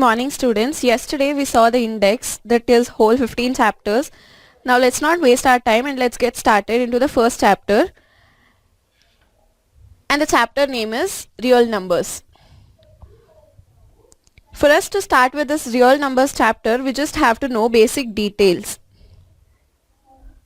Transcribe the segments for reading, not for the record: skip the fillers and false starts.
morning, students. Yesterday we saw the index that is whole 15 chapters. Now let's not waste our time and let's get started into the first chapter. And the chapter name is real numbers. For us to start with this real numbers chapter, we just have to know basic details.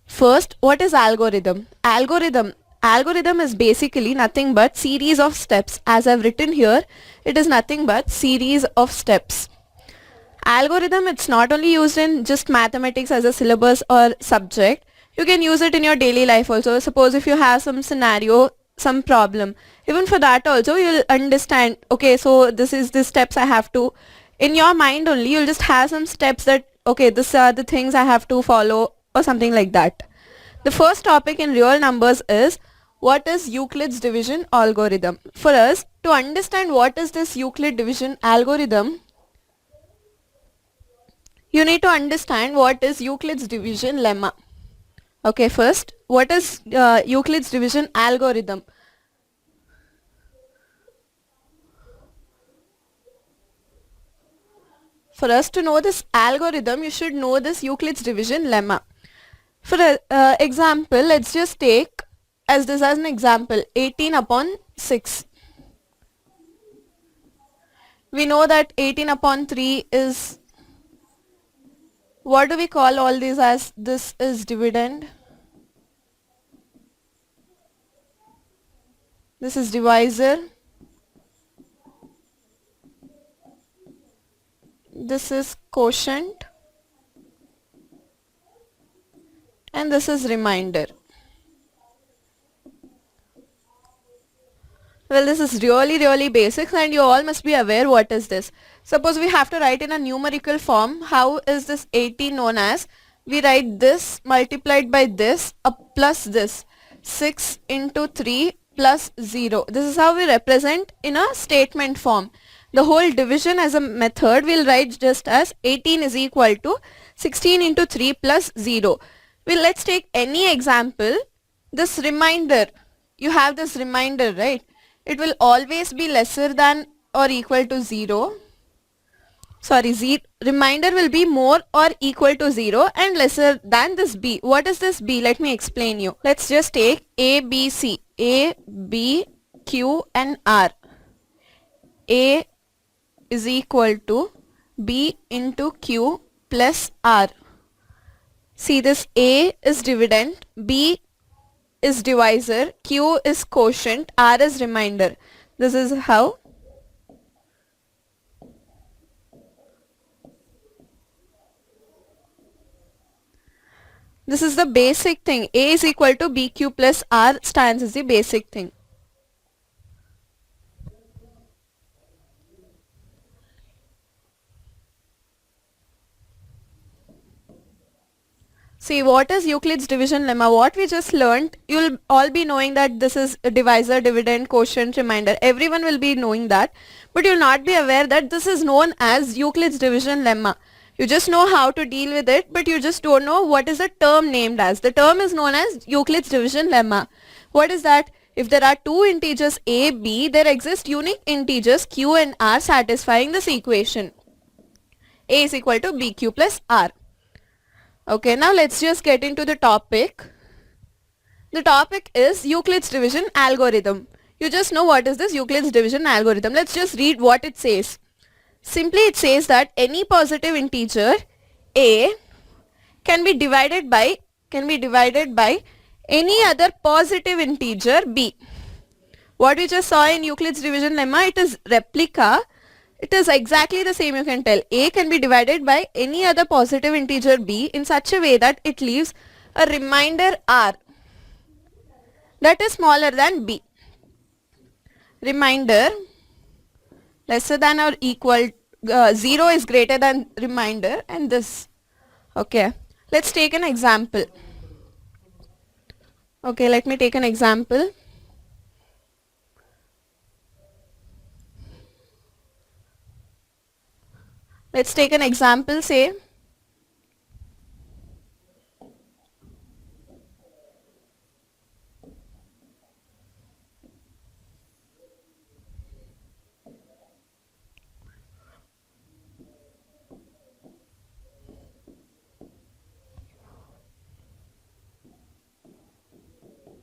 First, what is algorithm? Algorithm is basically nothing but series of steps. As I've written here, it is nothing but series of steps. Algorithm, it's not only used in just mathematics as a syllabus or subject. You can use it in your daily life also. Suppose if you have some scenario, some problem, even for that also you'll understand, okay, so this is the steps I have to, in your mind only you'll just have some steps that, okay, these are the things I have to follow or something like that. The first topic in real numbers is what is Euclid's division algorithm. For us to understand what is this Euclid division algorithm, you need to understand what is Euclid's division lemma. Okay, first, what is Euclid's division algorithm? For us to know this algorithm, you should know this Euclid's division lemma. For example, let's just take as an example 18 upon 6. We know that 18 upon 3 is, what do we call all these as? This is dividend. This is divisor. This is quotient. And this is remainder. Well, this is really basics and you all must be aware what is this. Suppose we have to write in a numerical form. How is this 18 known as? We write this multiplied by this plus this. 6 into 3 plus 0. This is how we represent in a statement form. The whole division as a method we'll write just as 18 is equal to 16 into 3 plus 0. Well, let's take any example. This remainder, you have this remainder, right? It will always be lesser than or equal to 0. Sorry, remainder will be more or equal to 0 and lesser than this b. What is this b? Let me explain you. Let's just take a, b, c. A, b, q and r. A is equal to b into q plus r. See, this a is dividend, b is divisor, q is quotient, r is remainder. This is how this is the basic thing. A is equal to bq plus r stands as the basic thing. See, what is Euclid's division lemma? What we just learned, you'll all be knowing that this is a divisor, dividend, quotient, remainder. Everyone will be knowing that, but you'll not be aware that this is known as Euclid's division lemma. You just know how to deal with it, but you just don't know what is the term named as. The term is known as Euclid's division lemma. What is that? If there are two integers a, b, there exist unique integers q and r satisfying this equation. A is equal to bq plus r. Okay, now let's just get into the topic. The topic is Euclid's division algorithm. You just know what is this Euclid's division algorithm. Let's just read what it says. Simply it says that any positive integer a can be divided by any other positive integer b. What we just saw in Euclid's division lemma, it is replica. It is exactly the same. You can tell a can be divided by any other positive integer b in such a way that it leaves a remainder r that is smaller than b. Remainder lesser than or equal 0 is greater than remainder and this. Okay, let's take an example. Okay, let me take an example. Let's take an example, say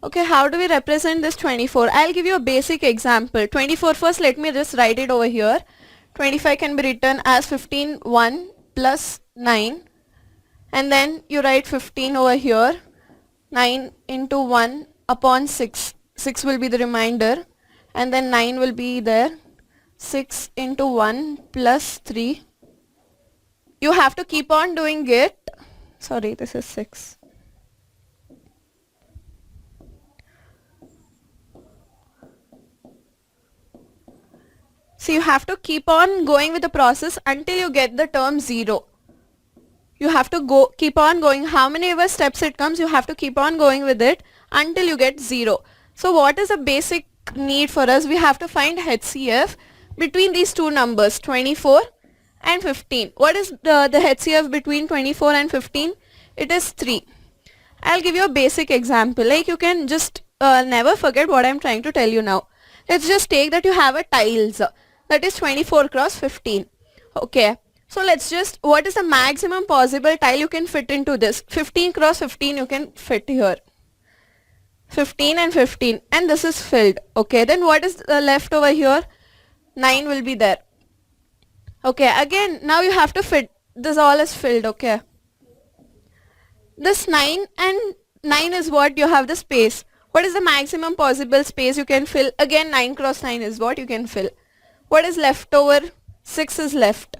Okay, how do we represent this 24? I'll give you a basic example. 24 first, let me just write it over here. 25 can be written as 15 1 plus 9, and then you write 15 over here. 9 into 1 upon 6. 6 will be the remainder, and then 9 will be there. 6 into 1 plus 3. You have to keep on doing it. Sorry, this is 6. So you have to keep on going with the process until you get the term 0. You have to keep on going. How many ever steps it comes, you have to keep on going with it until you get 0. So what is a basic need for us? We have to find HCF between these two numbers, 24 and 15. What is the HCF between 24 and 15? It is 3. I'll give you a basic example. Like, you can just never forget what I'm trying to tell you now. Let's just take that you have a tiles that is 24 cross 15. Okay. So let's just, what is the maximum possible tile you can fit into this? 15 cross 15 you can fit here. 15 and 15, and this is filled. Okay, then what is left over here? 9 will be there. Okay, again, now you have to fit, this all is filled. Okay. This 9 and 9 is what? You have the space. What is the maximum possible space you can fill? Again, 9 cross 9 is what you can fill. What is left over? 6 is left.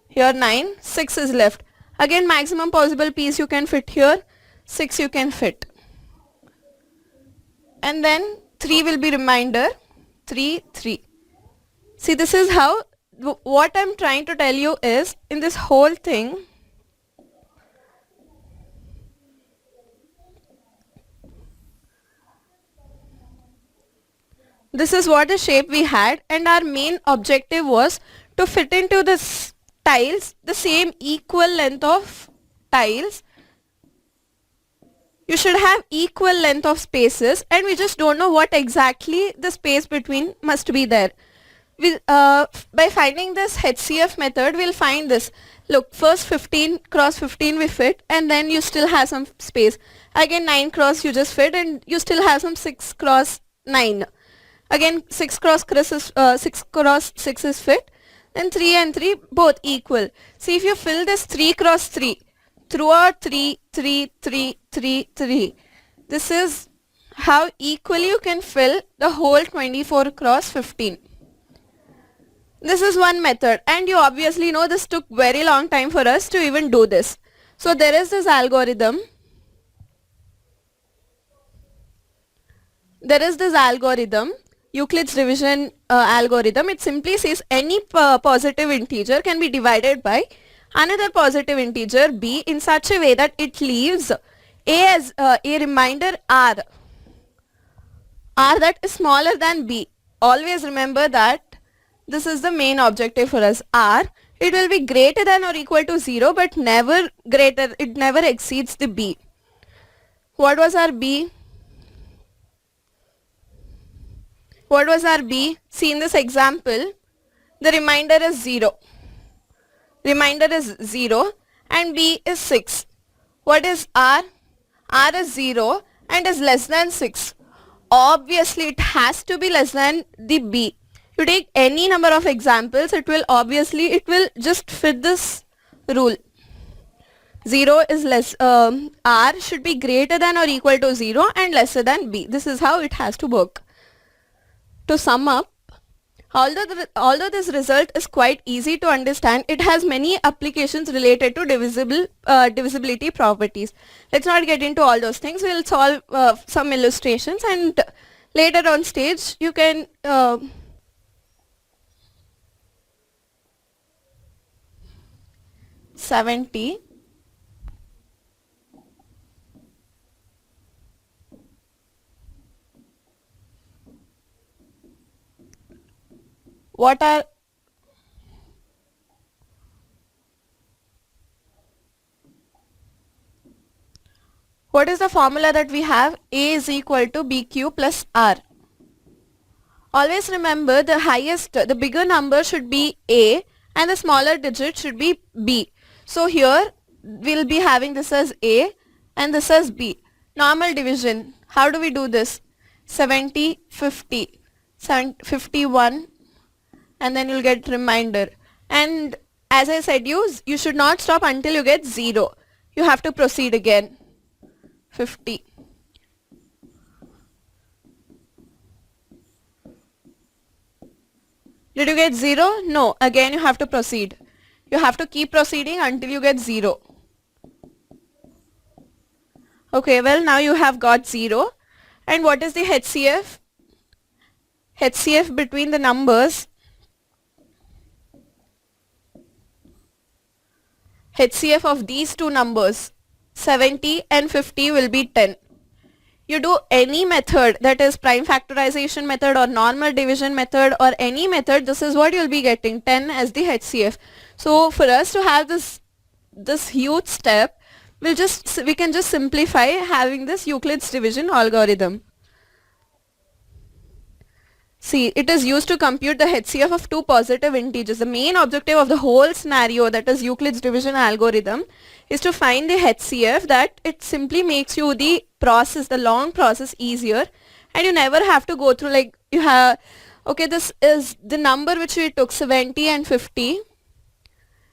Here 9, 6 is left. Again, maximum possible piece you can fit here. 6 you can fit. And then 3 will be remainder. 3, 3. See, this is how, what I'm trying to tell you is, in this whole thing, this is what the shape we had, and our main objective was to fit into this tiles the same equal length of tiles. You should have equal length of spaces, and we just don't know what exactly the space between must be there. By finding this HCF method, we'll find this. Look, first 15 cross 15 we fit, and then you still have some space. Again 9 cross you just fit, and you still have some 6 cross 9. Again 6 cross 6 is fit, and 3 and 3 both equal. See, if you fill this 3 cross 3 throughout 3, 3, 3, 3, 3, this is how equally you can fill the whole 24 cross 15. This is one method, and you obviously know this took very long time for us to even do this. So there is this algorithm. Euclid's division algorithm. It simply says any positive integer can be divided by another positive integer b in such a way that it leaves a as a remainder r that is smaller than b. Always remember that this is the main objective for us. R, it will be greater than or equal to 0, but never greater, it never exceeds the b. What was our b? What was our b? See, in this example, the remainder is 0. Remainder is 0 and b is 6. What is r? R is 0 and is less than 6. Obviously, it has to be less than the b. You take any number of examples, it will just fit this rule. 0 is less, r should be greater than or equal to 0 and lesser than b. This is how it has to work. To sum up, although this result is quite easy to understand, it has many applications related to divisibility properties. Let's not get into all those things. We'll solve some illustrations, and later on stage you can 70. What is the formula that we have? A is equal to BQ plus R. Always remember, the bigger number should be A and the smaller digit should be B. So here we'll be having this as A and this as B. Normal division. How do we do this? 70, 50, 51, and then you'll get remainder. And as I said, you should not stop until you get 0. You have to proceed again. 50. Did you get 0? No. Again you have to proceed. You have to keep proceeding until you get 0. Okay, well now you have got 0. And what is the HCF? HCF between the numbers. HCF of these two numbers, 70 and 50, will be 10. You do any method, that is prime factorization method or normal division method or any method, this is what you'll be getting, 10 as the HCF. So for us to have this huge step, we can just simplify having this Euclid's division algorithm. See, it is used to compute the HCF of two positive integers. The main objective of the whole scenario, that is Euclid's division algorithm, is to find the HCF, that it simply makes you the process, the long process, easier, and you never have to go through, like, you have, okay, this is the number which we took, 70 and 50.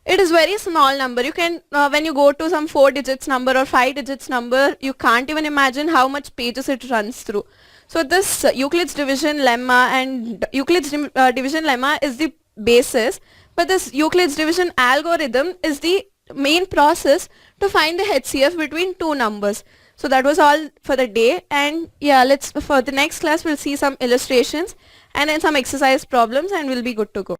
It is very small number. You can, when you go to some 4 digits number or 5 digits number, you can't even imagine how much pages it runs through. So this Euclid's division lemma and Euclid's division lemma is the basis, but this Euclid's division algorithm is the main process to find the HCF between two numbers. So that was all for the day, and yeah, for the next class we'll see some illustrations and then some exercise problems and we'll be good to go.